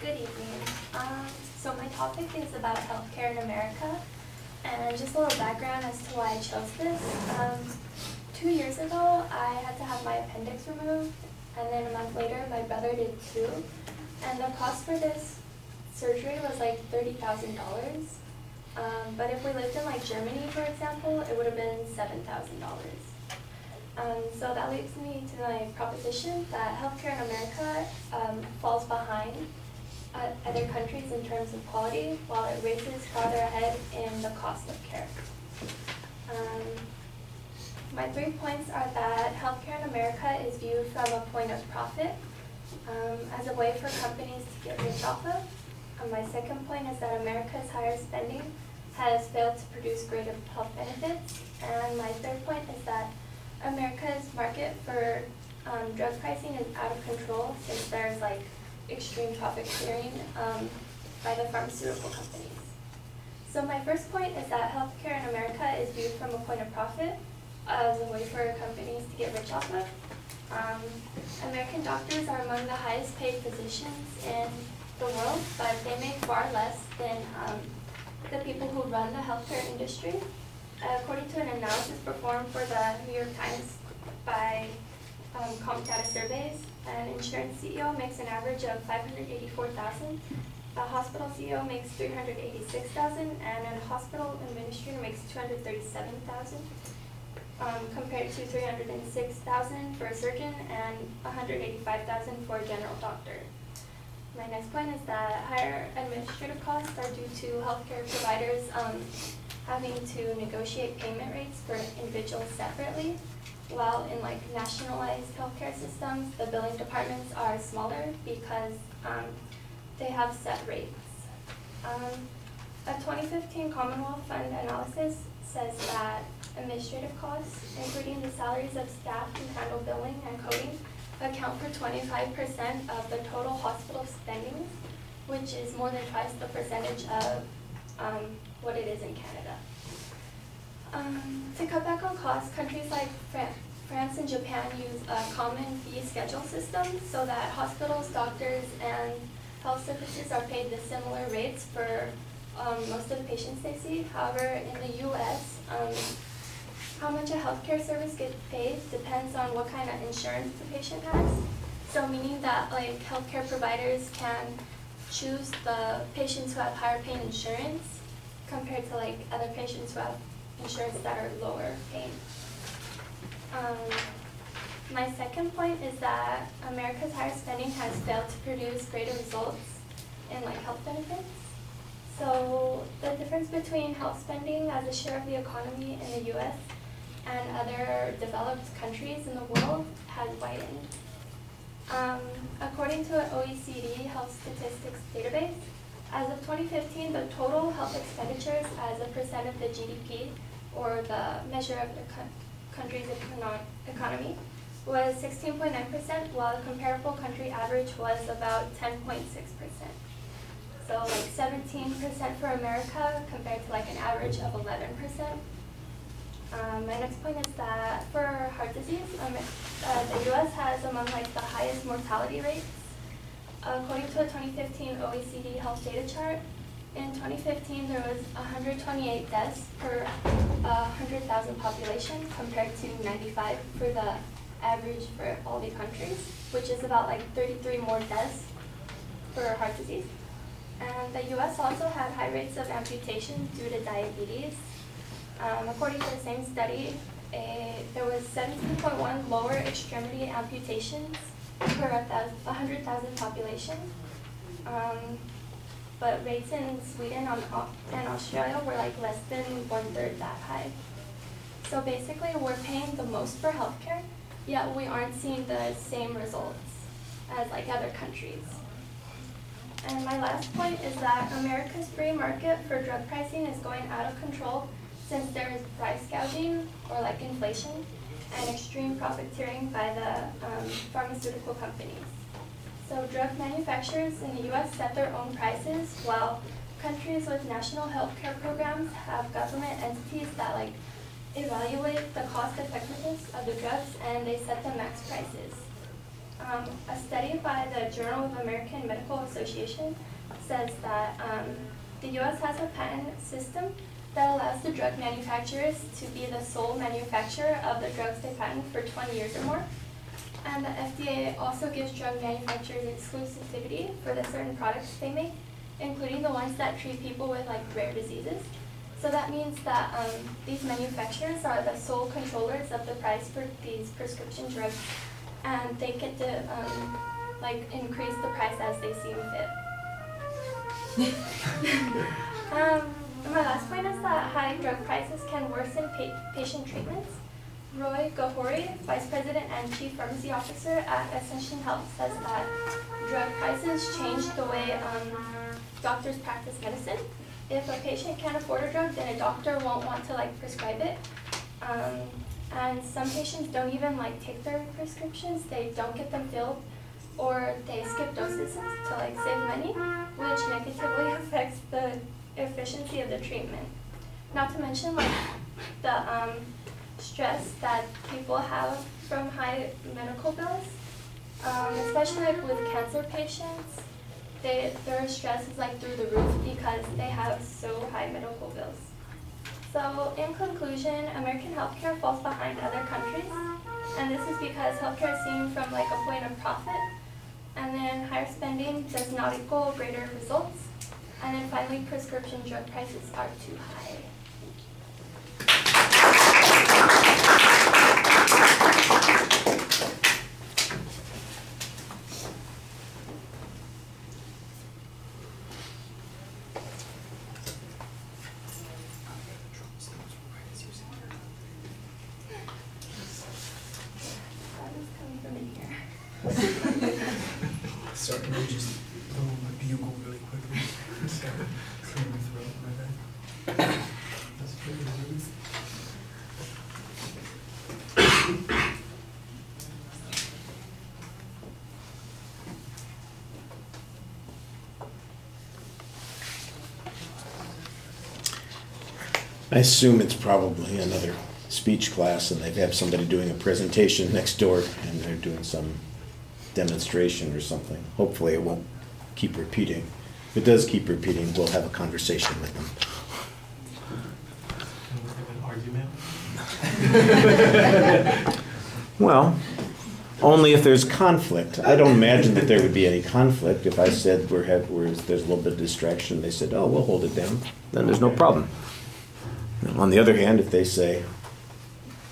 Good evening. So my topic is about healthcare in America, and just a little background as to why I chose this. 2 years ago, I had to have my appendix removed, and then a month later, my brother did too. And the cost for this surgery was like $30,000. But if we lived in like Germany, for example, it would have been $7,000. So that leads me to my proposition that healthcare in America falls behind other countries in terms of quality, while it races farther ahead in the cost of care. My 3 points are that healthcare in America is viewed from a point of profit as a way for companies to get rich off of. My second point is that America's higher spending has failed to produce greater health benefits. And my third point is that America's market for drug pricing is out of control since there's like extreme profiteering by the pharmaceutical companies. So my first point is that healthcare in America is viewed from a point of profit as a way for companies to get rich off of. American doctors are among the highest paid physicians in the world, but they make far less than the people who run the healthcare industry. According to an analysis performed for the New York Times by Comdata Surveys, an insurance CEO makes an average of $584,000, a hospital CEO makes $386,000, and a hospital administrator makes $237,000, compared to $306,000 for a surgeon and $185,000 for a general doctor. My next point is that higher administrative costs are due to healthcare providers having to negotiate payment rates for individuals separately, while in like nationalized healthcare systems, the billing departments are smaller because they have set rates. A 2015 Commonwealth Fund analysis says that administrative costs, including the salaries of staff who handle billing and coding, account for 25% of the total hospital spending, which is more than twice the percentage of what it is in Canada. To cut back on costs, countries like France and Japan use a common fee schedule system so that hospitals, doctors, and health services are paid the similar rates for most of the patients they see. However, in the U.S., how much a healthcare service gets paid depends on what kind of insurance the patient has. So meaning that like healthcare providers can choose the patients who have higher paying insurance compared to like other patients who have insurance that are lower paying. My second point is that America's higher spending has failed to produce greater results in like health benefits. So the difference between health spending as a share of the economy in the U.S. and other developed countries in the world has widened. According to an OECD health statistics database, as of 2015, the total health expenditures as a percent of the GDP, or the measure of the country's economy, was 16.9%, while the comparable country average was about 10.6%. So like 17% for America compared to like an average of 11%. My next point is that for heart disease, the U.S. has among like the highest mortality rates. According to a 2015 OECD health data chart, in 2015 there was 128 deaths per 100,000 population compared to 95 for the average for all the countries, which is about like 33 more deaths for heart disease. And the U.S. also had high rates of amputation due to diabetes. According to the same study, there was 17.1 lower extremity amputations per 100,000 population. But rates in Sweden and Australia were like less than 1/3 that high. So basically, we're paying the most for healthcare, yet we aren't seeing the same results as like other countries. And my last point is that America's free market for drug pricing is going out of control since there is price gouging, or like inflation, and extreme profiteering by the pharmaceutical companies. So drug manufacturers in the U.S. set their own prices, while countries with national health care programs have government entities that like evaluate the cost effectiveness of the drugs, and they set the max prices. A study by the Journal of American Medical Association says that the U.S. has a patent system that allows the drug manufacturers to be the sole manufacturer of the drugs they patent for 20 years or more. And the FDA also gives drug manufacturers exclusivity for the certain products they make, including the ones that treat people with like rare diseases. So that means that these manufacturers are the sole controllers of the price for these prescription drugs, and they get to like increase the price as they see fit. My last point is that high drug prices can worsen patient treatments. Roy Gahori, Vice President and Chief Pharmacy Officer at Ascension Health, says that drug prices change the way doctors practice medicine. If a patient can't afford a drug, then a doctor won't want to like prescribe it. And some patients don't even like take their prescriptions. They don't get them filled, or they skip doses to like save money, which negatively affects the efficiency of the treatment. Not to mention like the stress that people have from high medical bills, especially like with cancer patients. Their stress is like through the roof because they have so high medical bills. So in conclusion, American healthcare falls behind other countries, and this is because healthcare is seen from like a point of profit, and then higher spending does not equal greater results, and then finally prescription drug prices are too high. Sorry, let me just blow my bugle really quickly. Clear my throat, my bad. That's pretty rude. I assume it's probably another speech class and they have somebody doing a presentation next door and they're doing some demonstration or something. Hopefully it won't keep repeating. If it does keep repeating, we'll have a conversation with them. An argument? Well, only if there's conflict. I don't imagine that there would be any conflict if I said there's a little bit of distraction. They said, oh, we'll hold it down. Then there's no problem. On the other hand, if they say,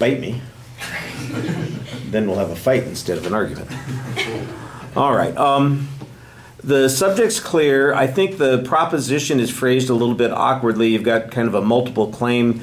bite me, then we'll have a fight instead of an argument. All right. The subject's clear. I think the proposition is phrased a little bit awkwardly. You've got kind of a multiple claim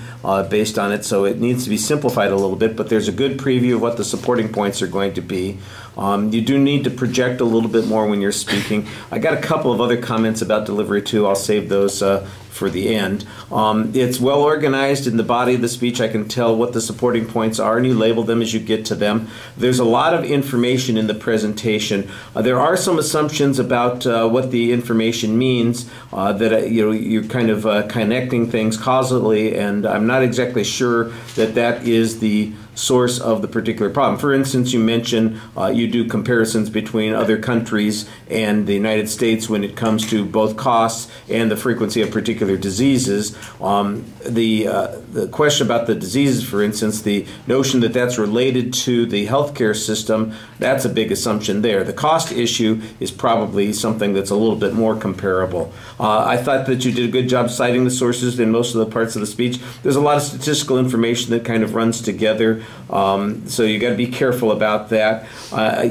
based on it, so it needs to be simplified a little bit, but there's a good preview of what the supporting points are going to be. You do need to project a little bit more when you're speaking. I got a couple of other comments about delivery too. I'll save those for the end. It's well organized in the body of the speech. I can tell what the supporting points are, and you label them as you get to them. There's a lot of information in the presentation. There are some assumptions about what the information means, that you're kind of connecting things causally, and I'm not exactly sure that that is the source of the particular problem. For instance, you mention you do comparisons between other countries and the United States when it comes to both costs and the frequency of particular diseases. The question about the diseases, for instance, the notion that that's related to the healthcare system, that's a big assumption there. The cost issue is probably something that's a little bit more comparable. I thought that you did a good job citing the sources in most of the parts of the speech. There's a lot of statistical information that kind of runs together, so you got to be careful about that.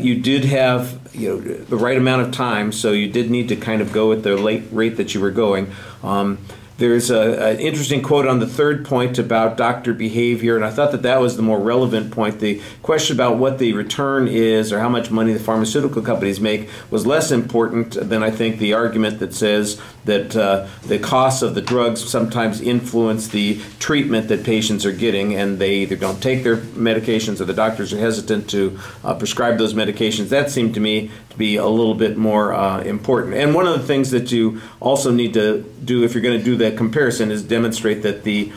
You did have the right amount of time, so you did need to kind of go at the rate that you were going. There's an interesting quote on the third point about doctor behavior, and I thought that that was the more relevant point. The question about what the return is or how much money the pharmaceutical companies make was less important than I think the argument that says that the costs of the drugs sometimes influence the treatment that patients are getting, and they either don't take their medications or the doctors are hesitant to prescribe those medications. That seemed to me to be a little bit more important. And one of the things that you also need to do if you're going to do that comparison is demonstrate that the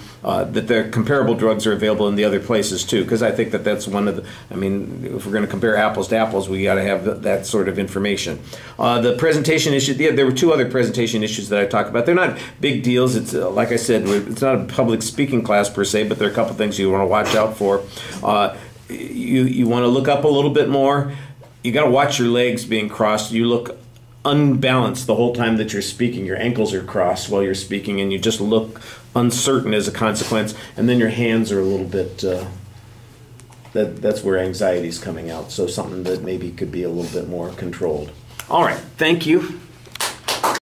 comparable drugs are available in the other places too, because I think that that's one of the, I mean, if we're going to compare apples to apples, we got to have that sort of information. The presentation issue, there were two other presentation issues that I talked about. They're not big deals. It's like I said, it's not a public speaking class per se, but there are a couple things you want to watch out for. You want to look up a little bit more. You got to watch your legs being crossed. You look unbalanced the whole time that you're speaking. Your ankles are crossed while you're speaking, and you just look uncertain as a consequence. And then your hands are a little bit. That's where anxiety is coming out. So something that maybe could be a little bit more controlled. All right. Thank you.